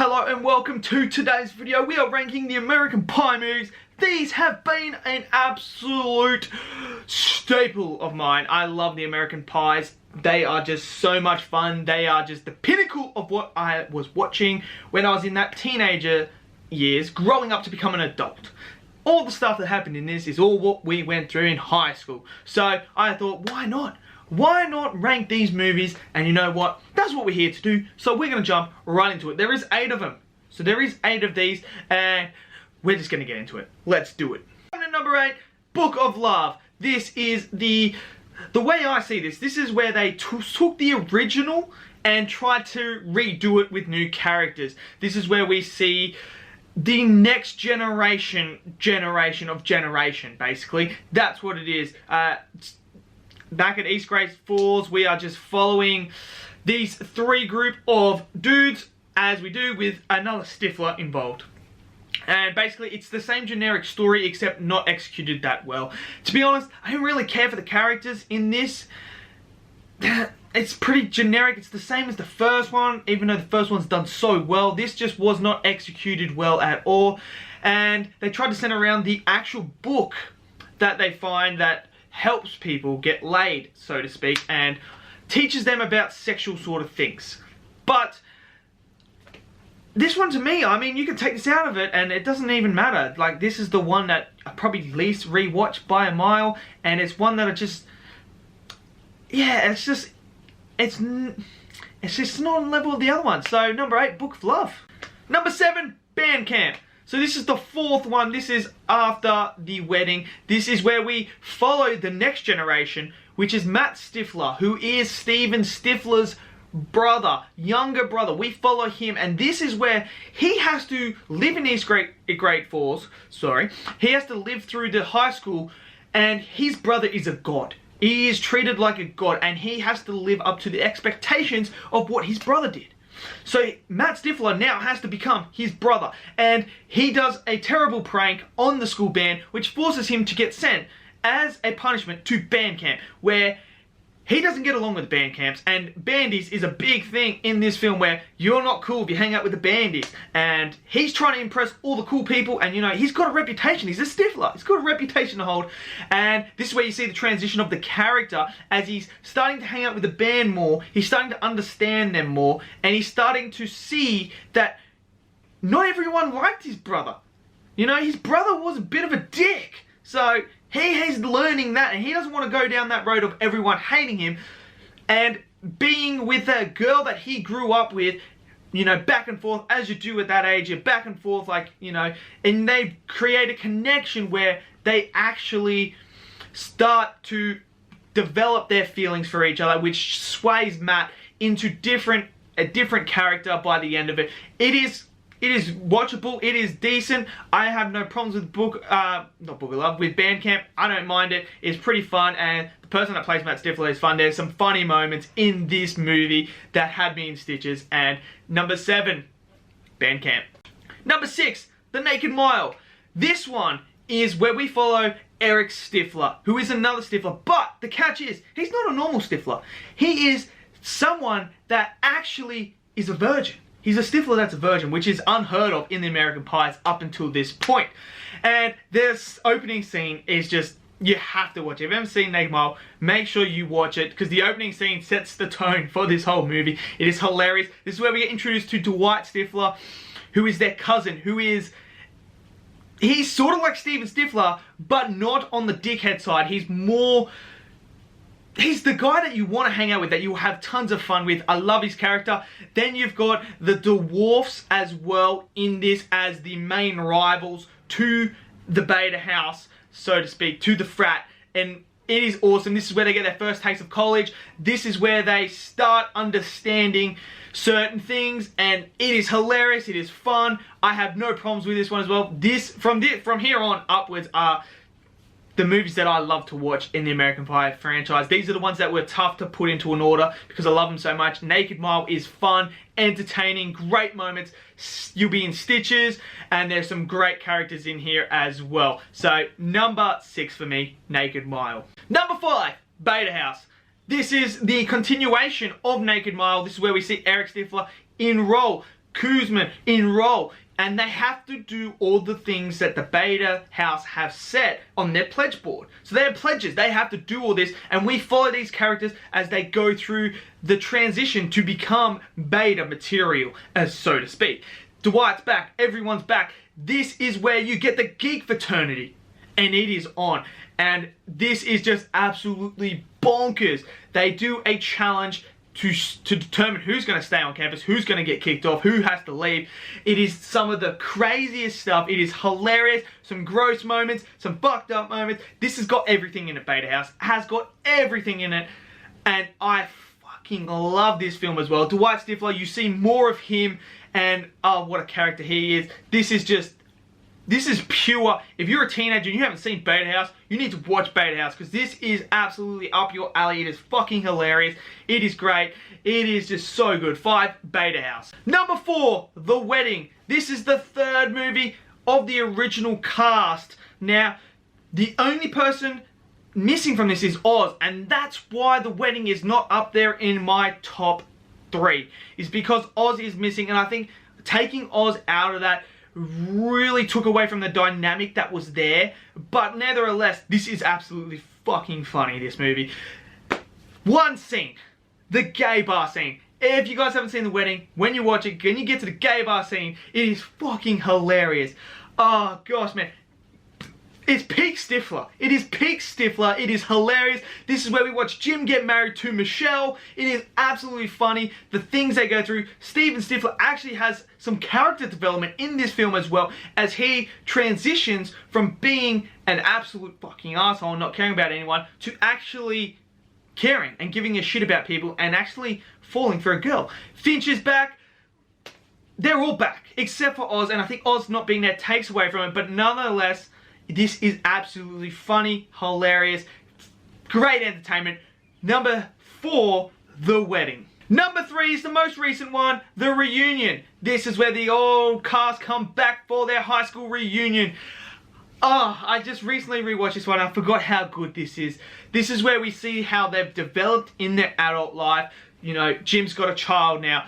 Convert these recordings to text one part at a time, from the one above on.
Hello and welcome to today's video. We are ranking the American Pie movies. These have been an absolute staple of mine. I love the American Pies. They are just so much fun. They are just the pinnacle of what I was watching when I was in that teenager years, growing up to become an adult. All the stuff that happened in this is all what we went through in high school. So I thought, why not? Why not rank these movies? And you know what? That's what we're here to do. So we're going to jump right into it. There is 8 of them. So there is 8 of these. And we're just going to get into it. Let's do it. Number 8, Book of Love. This is the way I see this. This is where they took the original and tried to redo it with new characters. This is where we see the next generation of generation, basically. That's what it is. Back at East Great Falls, we are just following these 3 group of dudes, as we do with another Stifler involved. And basically, it's the same generic story, except not executed that well. To be honest, I don't really care for the characters in this. It's pretty generic. It's the same as the first one, even though the first one's done so well. This just was not executed well at all. And they tried to center around the actual book that they find that helps people get laid, so to speak, and teaches them about sexual sort of things. But this one, to me, I mean, you can take this out of it and it doesn't even matter. Like, this is the one that I probably least rewatched by a mile, and it's one that I just, yeah, it's just not on the level of the other one. So number 8, Book of Love. Number 7, Bandcamp. So this is the 4th one. This is after the wedding. This is where we follow the next generation, which is Matt Stifler, who is Steven Stifler's brother, younger brother. We follow him, and this is where he has to live in East Great Falls. Sorry. He has to live through the high school, and his brother is a god. He is treated like a god, and he has to live up to the expectations of what his brother did. So Matt Stifler now has to become his brother, and he does a terrible prank on the school band, which forces him to get sent as a punishment to band camp, where he doesn't get along with band camps, and bandies is a big thing in this film, where you're not cool if you hang out with the bandies, and he's trying to impress all the cool people, and you know, he's got a reputation. He's a Stifler. He's got a reputation to hold, and this is where you see the transition of the character as he's starting to hang out with the band more. He's starting to understand them more, and he's starting to see that not everyone liked his brother. You know, his brother was a bit of a dick. So he is learning that, and he doesn't want to go down that road of everyone hating him and being with a girl that he grew up with, you know, back and forth, as you do at that age. You're back and forth, like, you know, and they create a connection where they actually start to develop their feelings for each other, which sways Matt into a different character by the end of it. It is watchable. It is decent. I have no problems with not Book of Love, with Bandcamp. I don't mind it. It's pretty fun, and the person that plays Matt Stifler is fun. There's some funny moments in this movie that had me in stitches. And number 7, Bandcamp. Number 6, The Naked Mile. This one is where we follow Eric Stifler, who is another Stifler. But the catch is, he's not a normal Stifler. He is someone that actually is a virgin. He's a Stifler that's a virgin, which is unheard of in the American Pies up until this point. And this opening scene is just, you have to watch it. If you haven't seen Naked Mile, make sure you watch it, because the opening scene sets the tone for this whole movie. It is hilarious. This is where we get introduced to Dwight Stifler, who is their cousin, he's sort of like Steven Stifler, but not on the dickhead side. He's the guy that you want to hang out with, that you will have tons of fun with. I love his character. Then you've got the dwarfs as well in this as the main rivals to the Beta House, so to speak, to the frat. And it is awesome. This is where they get their first taste of college. This is where they start understanding certain things, and it is hilarious. It is fun. I have no problems with this one as well. From here on upwards are the movies that I love to watch in the American Pie franchise. These are the ones that were tough to put into an order because I love them so much. Naked Mile is fun, entertaining, great moments. You'll be in stitches, and there's some great characters in here as well. So number 6 for me, Naked Mile. Number 5, Beta House. This is the continuation of Naked Mile. This is where we see Eric Stifler enroll Kuzma enroll. And they have to do all the things that the Beta House have set on their pledge board. So they have pledges. They have to do all this. And we follow these characters as they go through the transition to become Beta material, as so to speak. Dwight's back. Everyone's back. This is where you get the geek fraternity. And it is on. And this is just absolutely bonkers. They do a challenge to determine who's going to stay on campus, who's going to get kicked off, who has to leave. It is some of the craziest stuff. It is hilarious. Some gross moments, some fucked up moments. This has got everything in it, Beta House. Has got everything in it. And I fucking love this film as well. Dwight Stifler, you see more of him, and oh, what a character he is. This is pure. If you're a teenager and you haven't seen Beta House, you need to watch Beta House, because this is absolutely up your alley. It is fucking hilarious. It is great. It is just so good. 5, Beta House. Number 4, The Wedding. This is the third movie of the original cast. Now, the only person missing from this is Oz, and that's why The Wedding is not up there in my top 3. Is because Oz is missing, and I think taking Oz out of that really took away from the dynamic that was there. But nevertheless, this is absolutely fucking funny, this movie. One scene, the gay bar scene. If you guys haven't seen The Wedding, when you watch it, when you get to the gay bar scene, it is fucking hilarious. Oh gosh, man. It's peak Stifler. It is peak Stifler. It is hilarious. This is where we watch Jim get married to Michelle. It is absolutely funny. The things they go through. Steven Stifler actually has some character development in this film as well, as he transitions from being an absolute fucking asshole and not caring about anyone to actually caring and giving a shit about people and actually falling for a girl. Finch is back. They're all back except for Oz, and I think Oz not being there takes away from it, but nonetheless, this is absolutely funny, hilarious, great entertainment. Number 4, The Wedding. Number 3 is the most recent one, The Reunion. This is where the old cast come back for their high school reunion. Oh, I just recently rewatched this one. I forgot how good this is. This is where we see how they've developed in their adult life. You know, Jim's got a child now.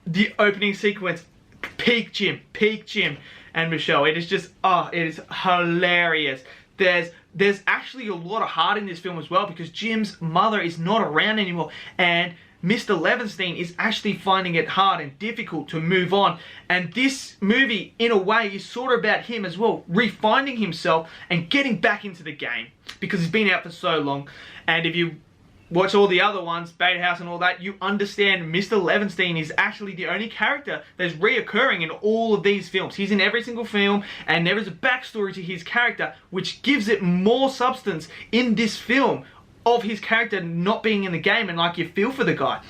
The opening sequence, peak Jim and Michelle. It is just, oh, it is hilarious. There's actually a lot of heart in this film as well, because Jim's mother is not around anymore, and Mr. Levinstein is actually finding it hard and difficult to move on. And this movie, in a way, is sort of about him as well, refinding himself and getting back into the game, because he's been out for so long. And if you watch all the other ones, Beta House and all that, you understand Mr. Levinstein is actually the only character that's reoccurring in all of these films. He's in every single film, and there is a backstory to his character, which gives it more substance in this film of his character not being in the game, and like you feel for the guy.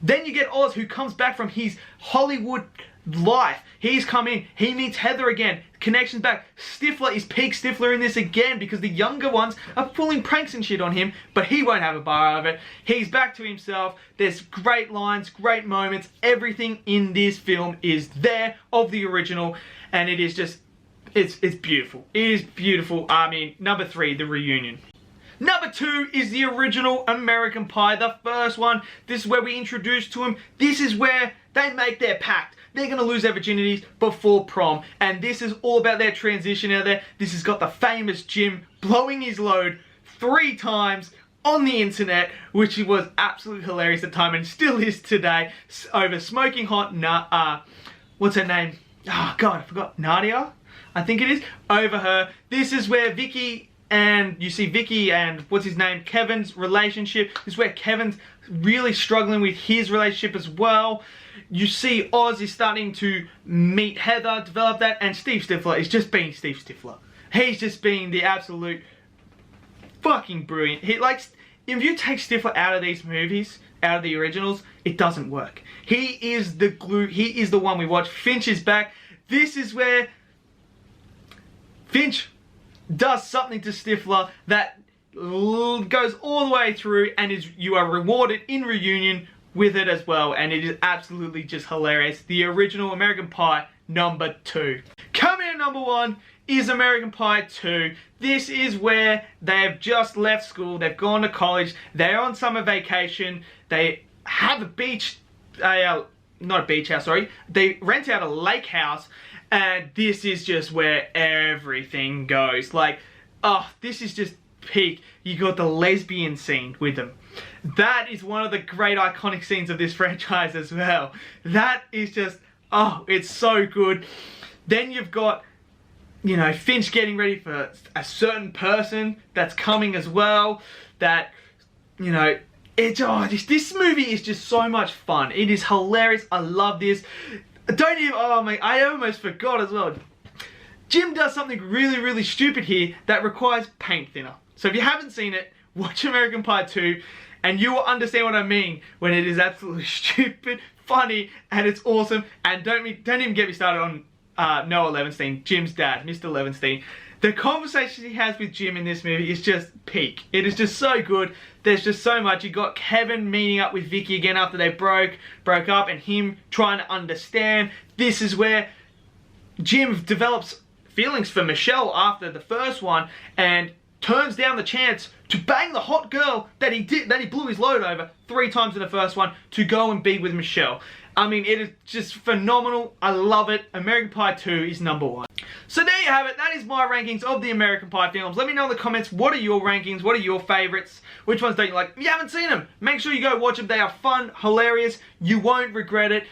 Then you get Oz, who comes back from his Hollywood life. He's come in, he meets Heather again, connections back. Stifler is peak Stifler in this again, because the younger ones are pulling pranks and shit on him, but he won't have a bar of it. He's back to himself. There's great lines, great moments. Everything in this film is there of the original, and it is just, it's beautiful. It is beautiful. I mean, number 3, The Reunion. Number 2 is the original American Pie, the first one. This is where we introduce to him. This is where they make their pact. They're going to lose their virginities before prom. And this is all about their transition out there. This has got the famous Jim blowing his load 3 times on the internet, which was absolutely hilarious at the time and still is today, over Smoking Hot, what's her name? Oh God, I forgot. Nadia? I think it is. Over her. This is where Vicky, and you see Vicky and what's his name, Kevin's relationship. This is where Kevin's really struggling with his relationship as well. You see Oz is starting to meet Heather, develop that, and Steve Stifler is just being Steve Stifler. He's just being the absolute fucking brilliant. He likes, if you take Stifler out of these movies, out of the originals, it doesn't work. He is the glue. He is the one we watch. Finch is back. This is where Finch does something to Stifler that goes all the way through, and you are rewarded in Reunion with it as well, and it is absolutely just hilarious. The original American Pie, number 2. Coming in number 1 is American Pie 2. This is where they have just left school, they've gone to college, they're on summer vacation, they have a beach not a beach house, sorry. They rent out a lake house, and this is just where everything goes. Like, oh, this is just peak. You got the lesbian scene with them. That is one of the great iconic scenes of this franchise as well. That is just, oh, it's so good. Then you've got, you know, Finch getting ready for a certain person that's coming as well. That, you know, this movie is just so much fun. It is hilarious. I love this. I almost forgot as well. Jim does something really, really stupid here that requires paint thinner. So if you haven't seen it, watch American Pie 2 and you will understand what I mean when it is absolutely stupid, funny, and it's awesome. And don't even get me started on Noah Levenstein, Jim's dad, Mr. Levenstein. The conversation he has with Jim in this movie is just peak. It is just so good. There's just so much. You got Kevin meeting up with Vicky again after they broke up, and him trying to understand. This is where Jim develops feelings for Michelle after the first one and turns down the chance to bang the hot girl that he blew his load over 3 times in the first one to go and be with Michelle. I mean, it is just phenomenal. I love it. American Pie 2 is #1. So there you have it. That is my rankings of the American Pie films. Let me know in the comments, what are your rankings? What are your favorites? Which ones don't you like? If you haven't seen them, make sure you go watch them. They are fun, hilarious. You won't regret it.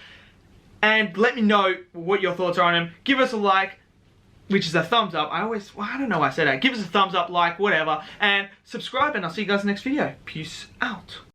And let me know what your thoughts are on them. Give us a like, which is a thumbs up. I don't know why I said that. Give us a thumbs up, like, whatever. And subscribe, and I'll see you guys in the next video. Peace out.